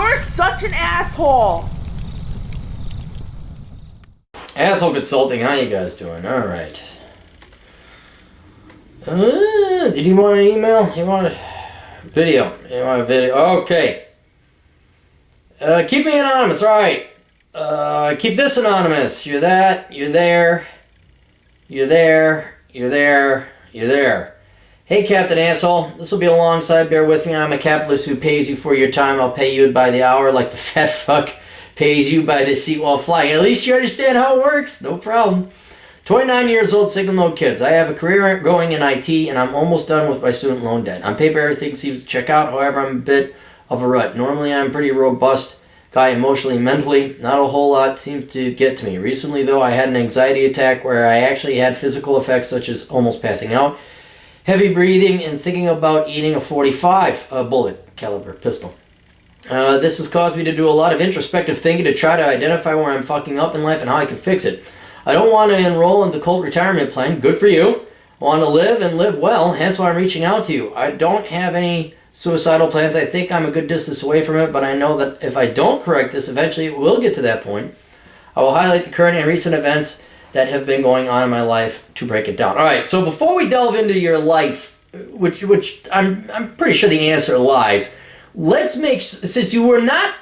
You're such an asshole. Asshole Consulting, how you guys doing? Alright. Did you want an email? You want a video? You want a video? Okay. Keep me anonymous, alright. Keep this anonymous. You're that, you're there. You're there, you're there, you're there. Hey, Captain Asshole. This will be alongside, bear with me. I'm a capitalist who pays you for your time. I'll pay you by the hour like the fat fuck pays you by the seat while flying. At least you understand how it works. No problem. 29 years old, single, no kids. I have a career going in IT, and I'm almost done with my student loan debt. On paper, everything seems to check out. However, I'm a bit of a rut. Normally, I'm a pretty robust guy emotionally and mentally. Not a whole lot seems to get to me. Recently, though, I had an anxiety attack where I actually had physical effects such as almost passing out, heavy breathing, and thinking about eating a .45 bullet caliber pistol. This has caused me to do a lot of introspective thinking to try to identify where I'm fucking up in life and how I can fix it. I don't want to enroll in the cult retirement plan. Good for you. I want to live and live well, hence why I'm reaching out to you. I don't have any suicidal plans. I think I'm a good distance away from it, but I know that if I don't correct this, eventually it will get to that point. I will highlight the current and recent events that have been going on in my life to break it down. All right, so before we delve into your life, which I'm pretty sure the answer lies, let's make, since you were not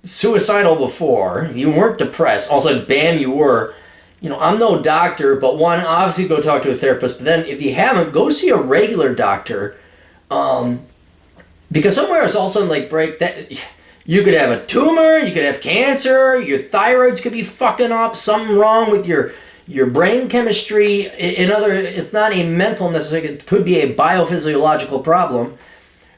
suicidal before, you weren't depressed, all of a sudden, bam, you were. You know, I'm no doctor, but one, obviously go talk to a therapist, but then if you haven't, go see a regular doctor, because somewhere it's also like break that, you could have a tumor, you could have cancer, your thyroids could be fucking up, something wrong with your brain chemistry. It's not a mental necessarily, it could be a biophysiological problem,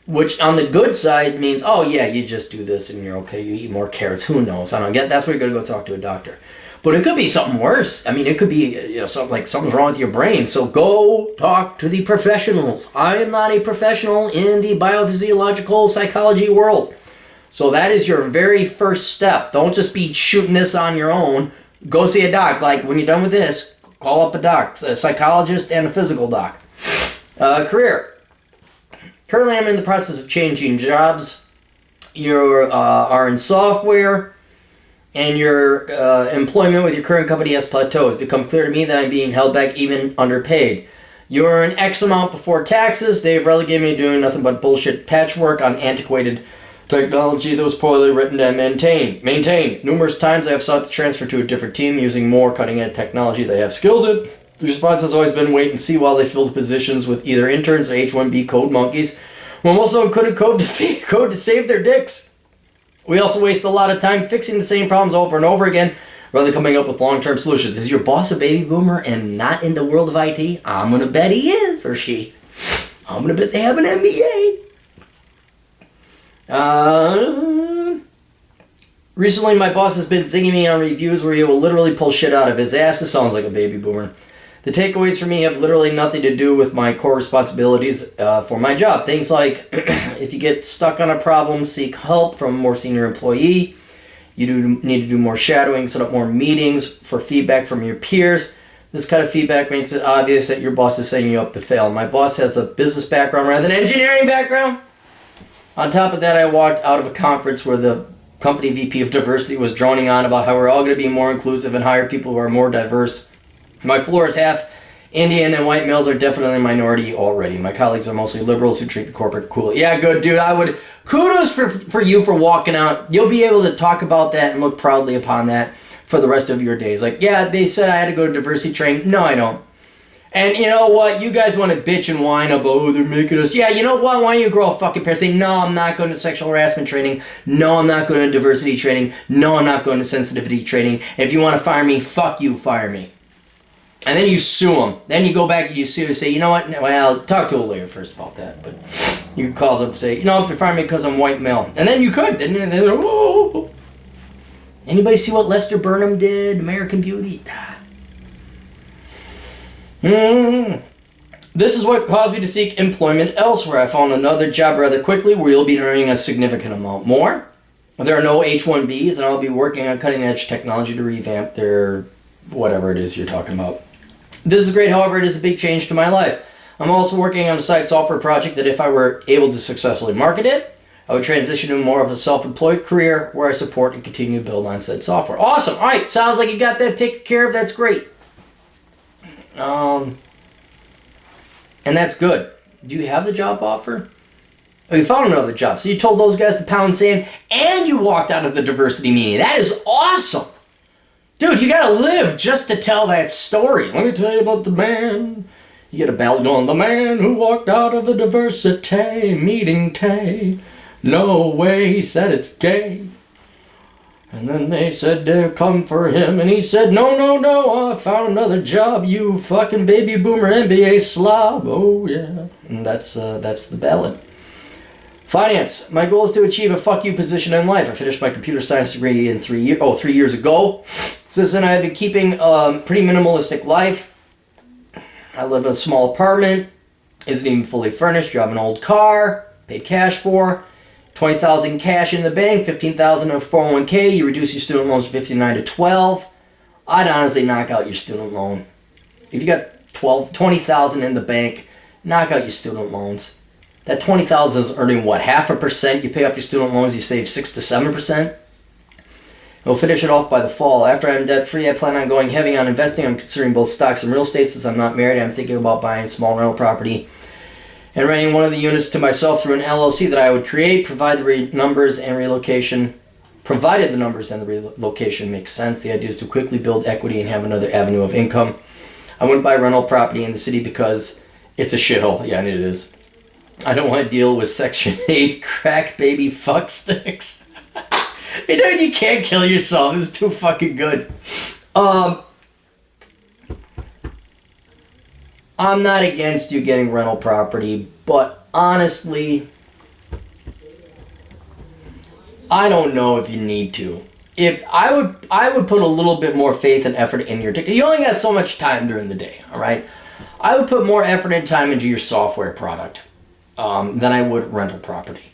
which on the good side means, oh yeah, you just do this and you're okay, you eat more carrots, who knows, I don't get, that's where you're gonna go talk to a doctor. But it could be something worse. I mean, it could be something like something's wrong with your brain. So go talk to the professionals. I am not a professional in the biophysiological psychology world. So that is your very first step. Don't just be shooting this on your own. Go see a doc. Like when you're done with this, call up a doc, a psychologist and a physical doc. Career. Currently, I'm in the process of changing jobs. You are in software. And your employment with your current company has plateaued. It's become clear to me that I'm being held back, even underpaid. You earn X amount before taxes. They've relegated me to doing nothing but bullshit patchwork on antiquated technology that was poorly written and maintained. Numerous times I have sought to transfer to a different team using more cutting-edge technology they have skills in. The response has always been wait and see while they fill the positions with either interns or H-1B code monkeys, when most of them couldn't code to save their dicks. We also waste a lot of time fixing the same problems over and over again, rather than coming up with long-term solutions. Is your boss a baby boomer and not in the world of IT? I'm going to bet he is, or she. I'm going to bet they have an MBA. Recently, my boss has been zinging me on reviews where he will literally pull shit out of his ass. This sounds like a baby boomer. The takeaways for me have literally nothing to do with my core responsibilities for my job. Things like, if you get stuck on a problem, seek help from a more senior employee. You need to do more shadowing, set up more meetings for feedback from your peers. This kind of feedback makes it obvious that your boss is setting you up to fail. My boss has a business background rather than an engineering background. On top of that, I walked out of a conference where the company VP of diversity was droning on about how we're all going to be more inclusive and hire people who are more diverse. My floor is half Indian and white males are definitely a minority already. My colleagues are mostly liberals who treat the corporate cool. Yeah, good, dude. I would kudos for you for walking out. You'll be able to talk about that and look proudly upon that for the rest of your days. Like, yeah, they said I had to go to diversity training. No, I don't. And you know what? You guys want to bitch and whine about, oh, they're making us. Yeah, you know what? Why don't you grow a fucking pair? Say, no, I'm not going to sexual harassment training. No, I'm not going to diversity training. No, I'm not going to sensitivity training. And if you want to fire me, fuck you, fire me. And then you sue them. Then you go back and you sue and say, you know what? Well, talk to a lawyer first about that. But you could call them and say, you know, they're firing me because I'm white male. And then you could. Then they're like, whoa. Anybody see what Lester Burnham did? American Beauty? This is what caused me to seek employment elsewhere. I found another job rather quickly where you'll be earning a significant amount more. There are no H-1Bs, and I'll be working on cutting-edge technology to revamp their whatever it is you're talking about. This is great, however, it is a big change to my life. I'm also working on a side software project that if I were able to successfully market it, I would transition to more of a self-employed career where I support and continue to build on said software. Awesome. All right. Sounds like you got that taken care of. That's great. And that's good. Do you have the job offer? Oh, you found another job. So you told those guys to pound sand and you walked out of the diversity meeting. That is awesome. Dude, you got to live just to tell that story. Let me tell you about the man. You get a ballad going, the man who walked out of the diversity meeting tay. No way, he said it's gay. And then they said they'd come for him, and he said, no, no, no, I found another job, you fucking baby boomer MBA slob. Oh, yeah. And that's the ballad. Finance. My goal is to achieve a fuck you position in life. I finished my computer science degree in 3 years ago. Since then, I've been keeping a pretty minimalistic life. I live in a small apartment. Isn't even fully furnished. Drive an old car. Paid cash for. $20,000 cash in the bank, $15,000 of 401k. You reduce your student loans from 59 to 12. I'd honestly knock out your student loan. If you got $20,000 in the bank, knock out your student loans. That $20,000 is earning what, 0.5%? You pay off your student loans, you save 6 to 7%. We'll finish it off by the fall. After I'm debt free, I plan on going heavy on investing. I'm considering both stocks and real estate. Since I'm not married, I'm thinking about buying a small rental property and renting one of the units to myself through an LLC that I would create, provided the numbers and the relocation makes sense. The idea is to quickly build equity and have another avenue of income. I wouldn't buy rental property in the city because it's a shithole. Yeah, and it is. I don't want to deal with Section 8 crack baby fuck sticks. You know, you can't kill yourself. This is too fucking good. I'm not against you getting rental property, but honestly, I don't know if you need to. If I would put a little bit more faith and effort in your ticket. You only got so much time during the day, all right? I would put more effort and time into your software product than I would rental property,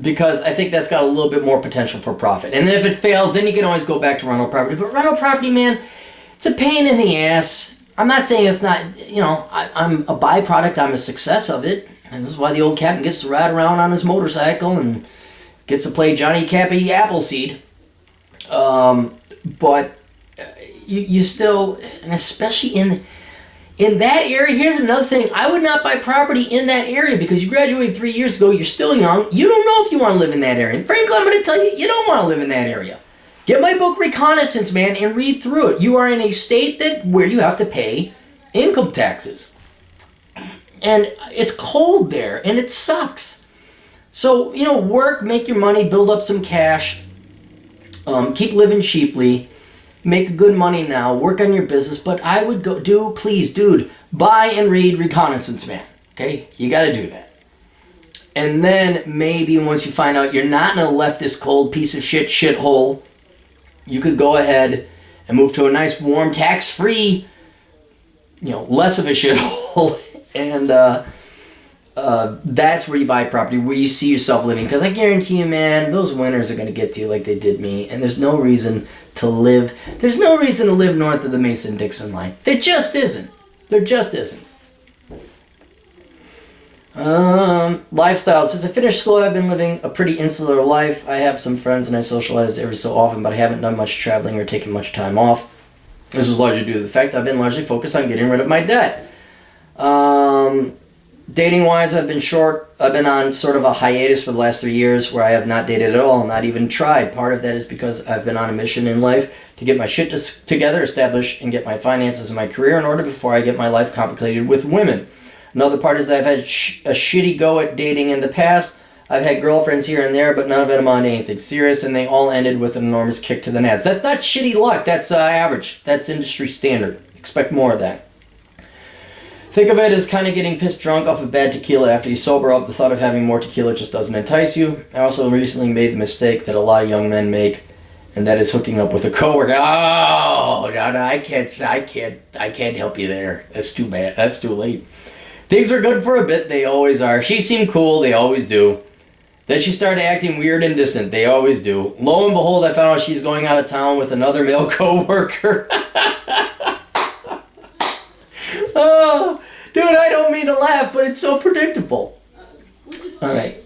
because I think that's got a little bit more potential for profit. And then if it fails, then you can always go back to rental property. But rental property, man, it's a pain in the ass. I'm not saying it's not, I'm a byproduct, I'm a success of it. And this is why the old captain gets to ride around on his motorcycle and gets to play Johnny Cappy Appleseed. But you still, and especially in that area, here's another thing. I would not buy property in that area because you graduated 3 years ago, you're still young. You don't know if you want to live in that area. And frankly, I'm going to tell you, you don't want to live in that area. Get my book Reconnaissance, man, and read through it. You are in a state where you have to pay income taxes. And it's cold there, and it sucks. So, work, make your money, build up some cash, keep living cheaply, make good money now, work on your business, but I would please, dude, buy and read Reconnaissance, man, okay? You got to do that. And then maybe once you find out you're not in a leftist cold piece of shithole, you could go ahead and move to a nice, warm, tax-free, less of a shithole, and that's where you buy property, where you see yourself living. Because I guarantee you, man, those winters are going to get to you like they did me, and there's no reason to live. There's no reason to live north of the Mason-Dixon line. There just isn't. There just isn't. Lifestyle. Since I finished school, I've been living a pretty insular life. I have some friends and I socialize every so often, but I haven't done much traveling or taken much time off. This is largely due to the fact I've been largely focused on getting rid of my debt. Dating-wise, I've been on sort of a hiatus for the last 3 years where I have not dated at all, not even tried. Part of that is because I've been on a mission in life to get my shit together, establish, and get my finances and my career in order before I get my life complicated with women. Another part is that I've had a shitty go at dating in the past. I've had girlfriends here and there, but none of them on anything serious, and they all ended with an enormous kick to the nuts. That's not shitty luck. That's average. That's industry standard. Expect more of that. Think of it as kind of getting pissed drunk off of bad tequila. After you sober up, the thought of having more tequila just doesn't entice you. I also recently made the mistake that a lot of young men make, and that is hooking up with a coworker. Oh, no, I can't help you there. That's too bad. That's too late. Things were good for a bit. They always are. She seemed cool. They always do. Then she started acting weird and distant. They always do. Lo and behold, I found out she's going out of town with another male coworker. Oh, dude, I don't mean to laugh, but it's so predictable. All right.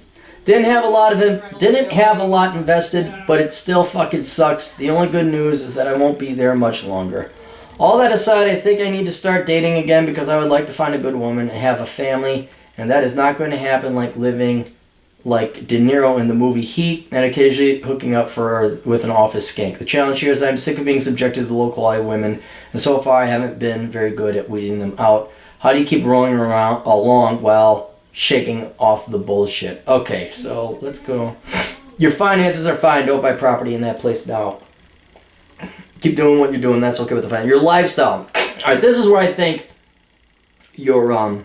Didn't have a lot invested, but it still fucking sucks. The only good news is that I won't be there much longer. All that aside, I think I need to start dating again because I would like to find a good woman and have a family, and that is not going to happen like living like De Niro in the movie Heat and occasionally hooking up with an office skank. The challenge here is I'm sick of being subjected to the local eye women, and so far I haven't been very good at weeding them out. How do you keep rolling along while shaking off the bullshit? Okay, so let's go. Your finances are fine. Don't buy property in that place now. Keep doing what you're doing. That's okay with the finance. Your lifestyle. All right, this is where I think your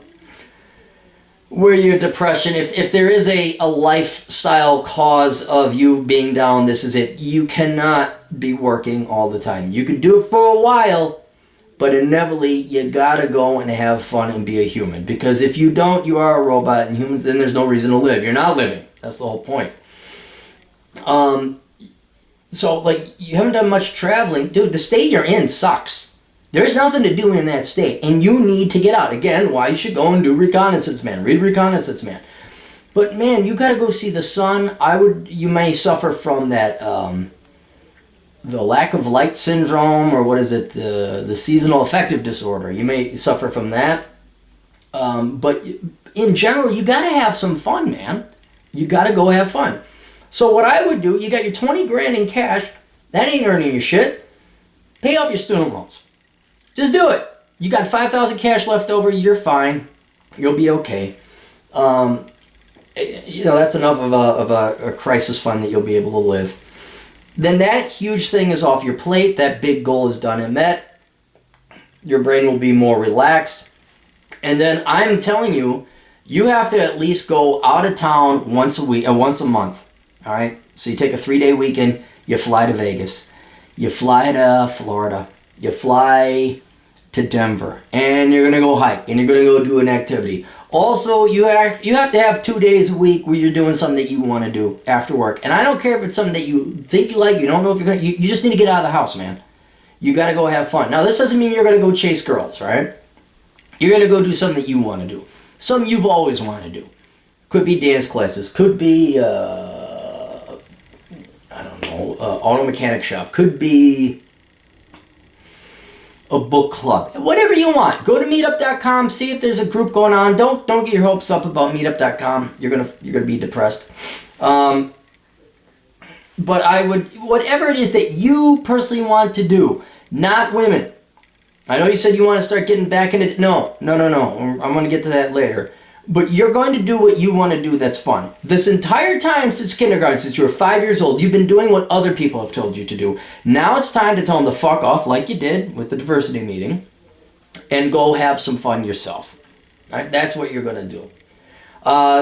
where your depression, if there is a lifestyle cause of you being down, this is it. You cannot be working all the time. You can do it for a while, but inevitably you gotta go and have fun and be a human. Because if you don't, you are a robot, and humans, then there's no reason to live. You're not living. That's the whole point. So, like, you haven't done much traveling. Dude, the state you're in sucks. There's nothing to do in that state, and you need to get out. Again, why you should go and do Reconnaissance Man. Read Reconnaissance Man. But, man, you gotta go see the sun. You may suffer from that, the lack of light syndrome, or what is it, the seasonal affective disorder. You may suffer from that. But in general, you gotta have some fun, man. You gotta go have fun. So what I would do, you got your 20 grand in cash, that ain't earning you shit. Pay off your student loans. Just do it. You got 5,000 cash left over, you're fine. You'll be okay. That's enough of a crisis fund that you'll be able to live. Then that huge thing is off your plate. That big goal is done and met. Your brain will be more relaxed. And then I'm telling you, you have to at least go out of town once a month. All right? So you take a 3-day weekend, you fly to Vegas. You fly to Florida. You fly to Denver. And you're going to go hike. And you're going to go do an activity. Also, you have to have 2 days a week where you're doing something that you want to do after work. And I don't care if it's something that you think you like, you don't know if you're going to... You just need to get out of the house, man. You got to go have fun. Now, this doesn't mean you're going to go chase girls, right? You're going to go do something that you want to do. Something you've always wanted to do. Could be dance classes. Could be, auto mechanic shop. Could be a book club. Whatever you want. Go to meetup.com. See if there's a group going on. Don't get your hopes up about meetup.com. You're gonna be depressed. But I would, whatever it is that you personally want to do, not women. I know you said you want to start getting back into... No. I'm going to get to that later. But you're going to do what you want to do that's fun. This entire time since kindergarten, since you were 5 years old, you've been doing what other people have told you to do. Now it's time to tell them to fuck off like you did with the diversity meeting and go have some fun yourself. All right? That's what you're going to do.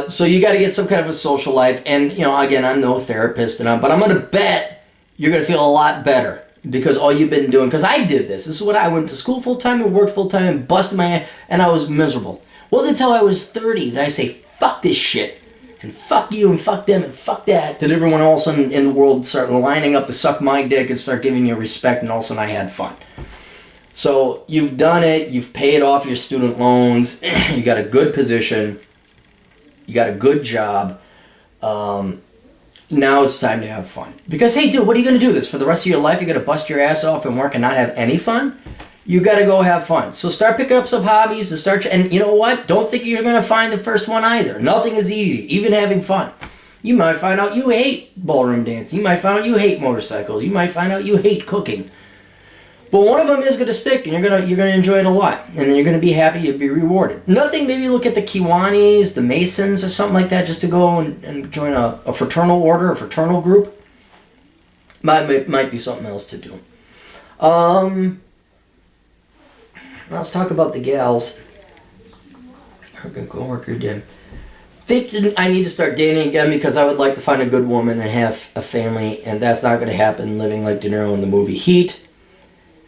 So you got to get some kind of a social life. And, again, I'm no therapist, but I'm going to bet you're going to feel a lot better. Because all you've been doing, because I did this. This is what I went to school full-time and worked full-time and busted my ass, and I was miserable. It wasn't until I was 30 that I say, fuck this shit, and fuck you, and fuck them, and fuck that everyone all of a sudden in the world started lining up to suck my dick and start giving you respect, and all of a sudden I had fun. So you've done it, you've paid off your student loans, you got a good position, you got a good job, now it's time to have fun. Because, hey, dude, what are you going to do this for the rest of your life? You're going to bust your ass off and work and not have any fun? You got to go have fun. So start picking up some hobbies and you know what? Don't think you're going to find the first one either. Nothing is easy, even having fun. You might find out you hate ballroom dancing. You might find out you hate motorcycles. You might find out you hate cooking. But one of them is going to stick, and you're going to enjoy it a lot. And then you're going to be happy, you'll be rewarded. Nothing, maybe look at the Kiwanis, the Masons, or something like that, just to go and join a fraternal order, a fraternal group. Might be something else to do. Let's talk about the gals. Her good coworker did. Thinking I need to start dating again because I would like to find a good woman and have a family, and that's not going to happen living like De Niro in the movie Heat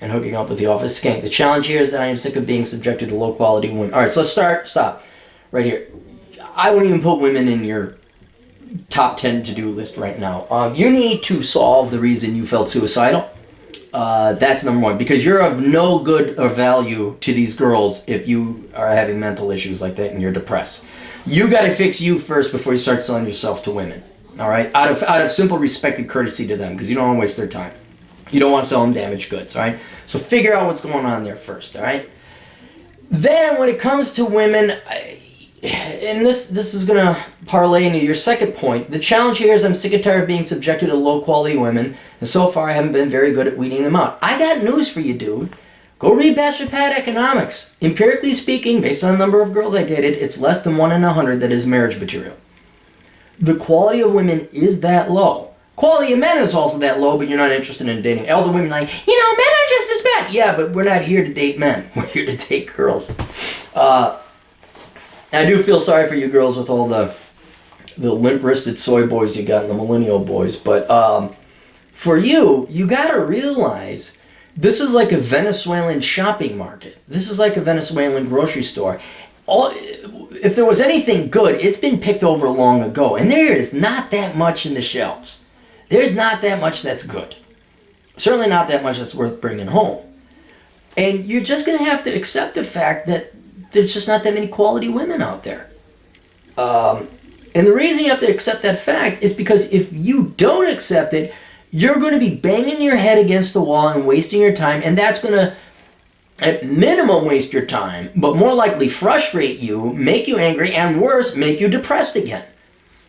and hooking up with the office skank. The challenge here is that I am sick of being subjected to low-quality women. All right, so let's stop right here. I wouldn't even put women in your top 10 to-do list right now. You need to solve the reason you felt suicidal. That's number one, because you're of no good or value to these girls if you are having mental issues like that and you're depressed. You got to fix you first before you start selling yourself to women. All right? Out of simple respect and courtesy to them, because you don't want to waste their time. You don't want to sell them damaged goods, all right? So figure out what's going on there first, all right? Then when it comes to women, and this is going to parlay into your second point, the challenge here is I'm sick and tired of being subjected to low-quality women, and so far I haven't been very good at weeding them out. I got news for you, dude. Go read Bachelor Pad Economics. Empirically speaking, based on the number of girls I dated, it's less than 1 in 100 that is marriage material. The quality of women is that low. Quality of men is also that low, but you're not interested in dating. All the women are like, men are just as bad. Yeah, but we're not here to date men. We're here to date girls. I do feel sorry for you girls with all the limp-wristed soy boys you got and the millennial boys, but for you got to realize this is like a Venezuelan shopping market. This is like a Venezuelan grocery store. If there was anything good, it's been picked over long ago, and there is not that much in the shelves. There's not that much that's good. Certainly not that much that's worth bringing home. And you're just going to have to accept the fact that there's just not that many quality women out there. And the reason you have to accept that fact is because if you don't accept it, you're going to be banging your head against the wall and wasting your time, and that's going to, at minimum, waste your time, but more likely frustrate you, make you angry, and worse, make you depressed again.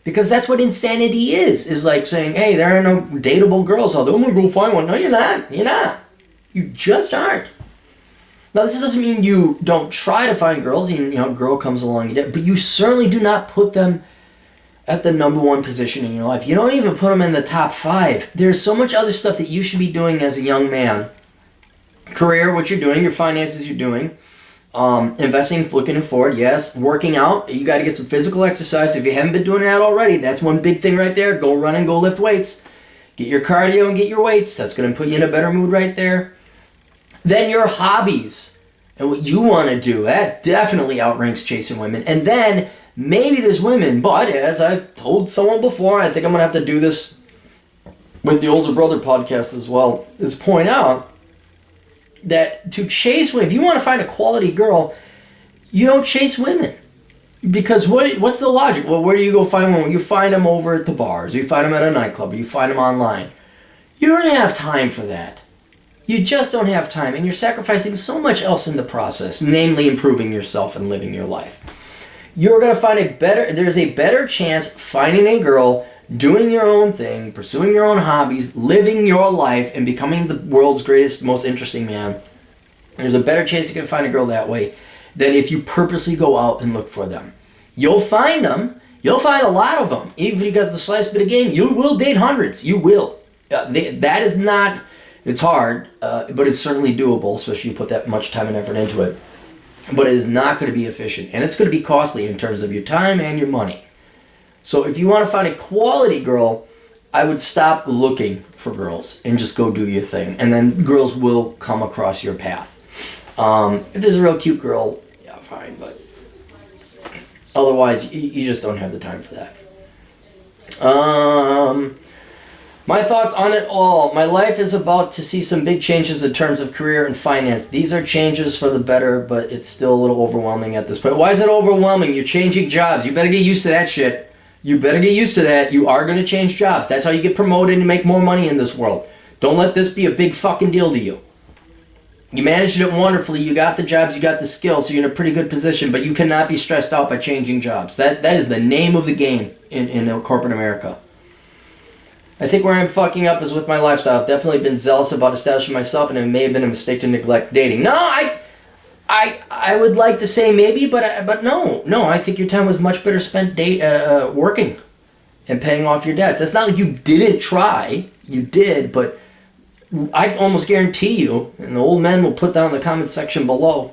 Because that's what insanity is like saying, hey, there are no dateable girls out there. I'm going to go find one. No, you're not. You're not. You just aren't. Now, this doesn't mean you don't try to find girls. A girl comes along, but you certainly do not put them at the number one position in your life. You don't even put them in the top 5. There's so much other stuff that you should be doing as a young man. Career, what you're doing, your finances you're doing, investing, looking forward, yes. Working out, you got to get some physical exercise. If you haven't been doing that already, that's one big thing right there. Go run and go lift weights. Get your cardio and get your weights. That's going to put you in a better mood right there. Then your hobbies and what you want to do, that definitely outranks chasing women. And then maybe there's women, but as I told someone before, I think I'm going to have to do this with the Older Brother podcast as well, is point out that to chase women, if you want to find a quality girl, you don't chase women. Because what's the logic? Well, where do you go find one? You find them over at the bars, you find them at a nightclub, or you find them online. You don't have time for that. You just don't have time, and you're sacrificing so much else in the process, namely improving yourself and living your life. You're going to find there's a better chance finding a girl, doing your own thing, pursuing your own hobbies, living your life, and becoming the world's greatest, most interesting man. There's a better chance you can find a girl that way than if you purposely go out and look for them. You'll find them. You'll find a lot of them. Even if you got the slightest bit of game, you will date hundreds. You will. That is not... It's hard, but it's certainly doable, especially if you put that much time and effort into it. But it is not going to be efficient, and it's going to be costly in terms of your time and your money. So if you want to find a quality girl, I would stop looking for girls and just go do your thing. And then girls will come across your path. If there's a real cute girl, yeah, fine, but otherwise, you just don't have the time for that. My thoughts on it all. My life is about to see some big changes in terms of career and finance. These are changes for the better, but it's still a little overwhelming at this point. Why is it overwhelming? You're changing jobs. You better get used to that shit. You better get used to that. You are going to change jobs. That's how you get promoted and make more money in this world. Don't let this be a big fucking deal to you. You managed it wonderfully. You got the jobs. You got the skills. So you're in a pretty good position, but you cannot be stressed out by changing jobs. That is the name of the game in corporate America. I think where I'm fucking up is with my lifestyle. I've definitely been zealous about establishing myself, and it may have been a mistake to neglect dating. No, I would like to say maybe, but no. I think your time was much better spent working and paying off your debts. It's not like you didn't try. You did, but I almost guarantee you, and the old men will put down in the comment section below,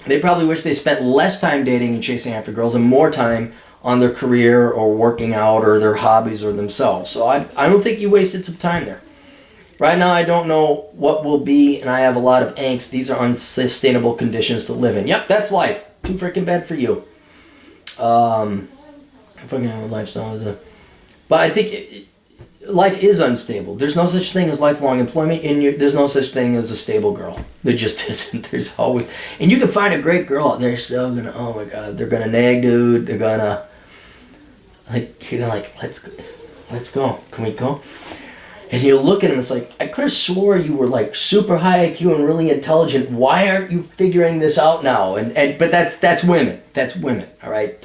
they probably wish they spent less time dating and chasing after girls and more time on their career or working out or their hobbies or themselves. So I don't think you wasted some time there. Right now I don't know what will be, and I have a lot of angst. These are unsustainable conditions to live in. Yep, that's life. Too freaking bad for you. Fucking lifestyle is a... But I think life is unstable. There's no such thing as lifelong employment, and there's no such thing as a stable girl. There just isn't. There's always, and you can find a great girl out there still gonna, oh my god, they're gonna nag, dude. They're gonna, like, let's go. Can we go? And you look at him, it's like, I could have swore you were like super high IQ and really intelligent. Why aren't you figuring this out now? But that's women. That's women. All right.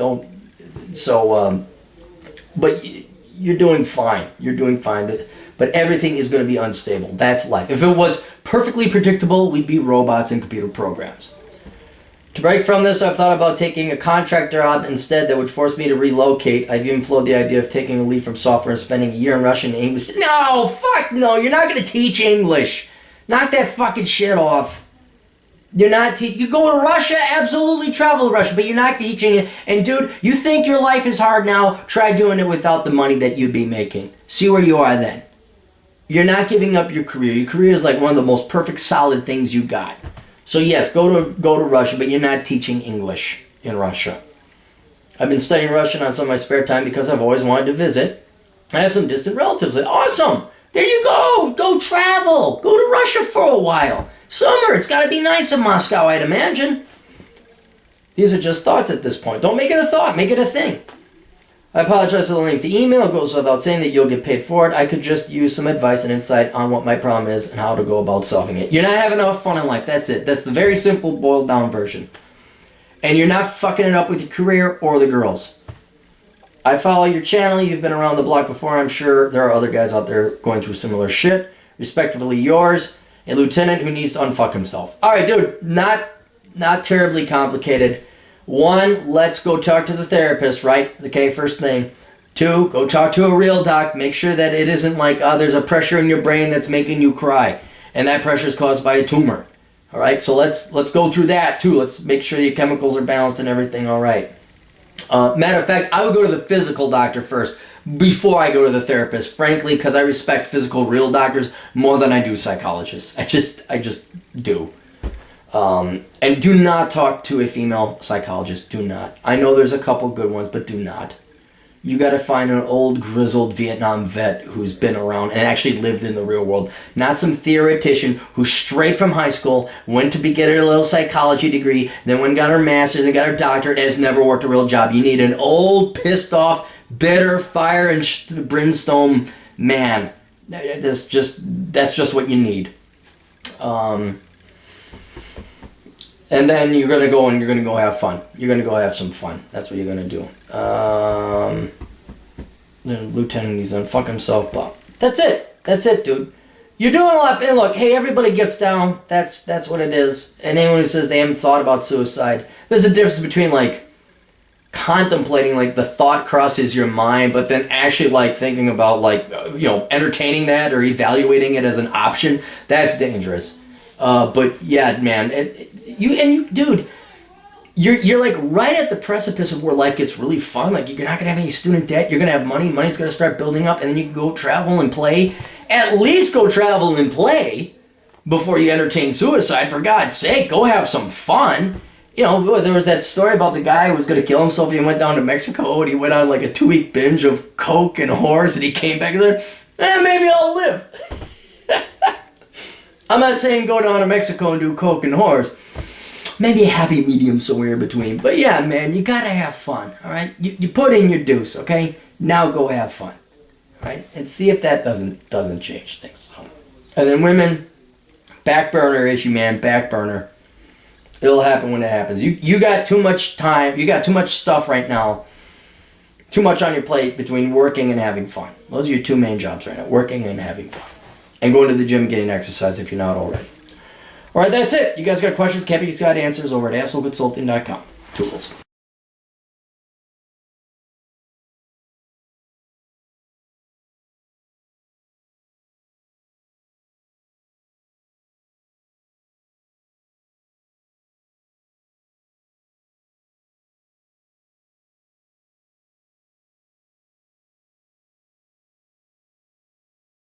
But you're doing fine. You're doing fine. But everything is going to be unstable. That's life. If it was perfectly predictable, we'd be robots and computer programs. To break from this, I've thought about taking a contract job instead that would force me to relocate. I've even floated the idea of taking a leave from software and spending a year in Russian and English. No, fuck no. You're not going to teach English. Knock that fucking shit off. You're not teaching. You go to Russia, absolutely travel to Russia, but you're not teaching it. And dude, you think your life is hard now? Try doing it without the money that you'd be making. See where you are then. You're not giving up your career. Your career is like one of the most perfect, solid things you got. So yes, go to Russia, but you're not teaching English in Russia. I've been studying Russian on some of my spare time because I've always wanted to visit. I have some distant relatives. Like, awesome! There you go! Go travel! Go to Russia for a while. Summer, it's got to be nice in Moscow, I'd imagine. These are just thoughts at this point. Don't make it a thought, make it a thing. I apologize for the lengthy email. It goes without saying that you'll get paid for it. I could just use some advice and insight on what my problem is and how to go about solving it. You're not having enough fun in life. That's it. That's the very simple, boiled down version. And you're not fucking it up with your career or the girls. I follow your channel. You've been around the block before. I'm sure there are other guys out there going through similar shit. Respectively yours, a lieutenant who needs to unfuck himself. All right, dude. Not terribly complicated. 1, let's go talk to the therapist, right? Okay, first thing. 2, go talk to a real doc. Make sure that it isn't like, there's a pressure in your brain that's making you cry. And that pressure is caused by a tumor. All right, so let's go through that too. Let's make sure your chemicals are balanced and everything all right. Matter of fact, I would go to the physical doctor first before I go to the therapist, frankly, because I respect physical real doctors more than I do psychologists. I just do. And do not talk to a female psychologist. Do not. I know there's a couple good ones, but do not. You got to find an old grizzled Vietnam vet who's been around and actually lived in the real world. Not some theoretician who straight from high school went to get her little psychology degree, then went and got her master's and got her doctorate and has never worked a real job. You need an old, pissed off, bitter, fire and brimstone man. That's just what you need. And then you're going to go and you're going to go have fun. You're going to go have some fun. That's what you're going to do. The lieutenant needs to unfuck himself, but that's it. That's it, dude. You're doing a lot. And look, hey, everybody gets down. That's what it is. And anyone who says they haven't thought about suicide, there's a difference between, like, contemplating, like, the thought crosses your mind, but then actually, like, thinking about, like, entertaining that or evaluating it as an option. That's dangerous. But yeah, man, dude, you're like right at the precipice of where life gets really fun. Like, you're not gonna have any student debt. You're gonna have money. Money's gonna start building up, and then you can go travel and play. At least go travel and play before you entertain suicide. For God's sake, go have some fun. There was that story about the guy who was gonna kill himself. He went down to Mexico and he went on like a 2-week binge of coke and whores, and he came back and said, maybe I'll live. I'm not saying go down to Mexico and do coke and whores. Maybe a happy medium somewhere in between. But yeah, man, you gotta have fun, all right? You put in your deuce, okay? Now go have fun, all right? And see if that doesn't change things. So. And then women, back burner issue, man, back burner. It'll happen when it happens. You got too much time. You got too much stuff right now. Too much on your plate between working and having fun. Those are your 2 main jobs right now, working and having fun. And going to the gym and getting exercise if you're not already. All right, that's it. You guys got questions? Cappy's got answers over at assholeconsulting.com. Tools.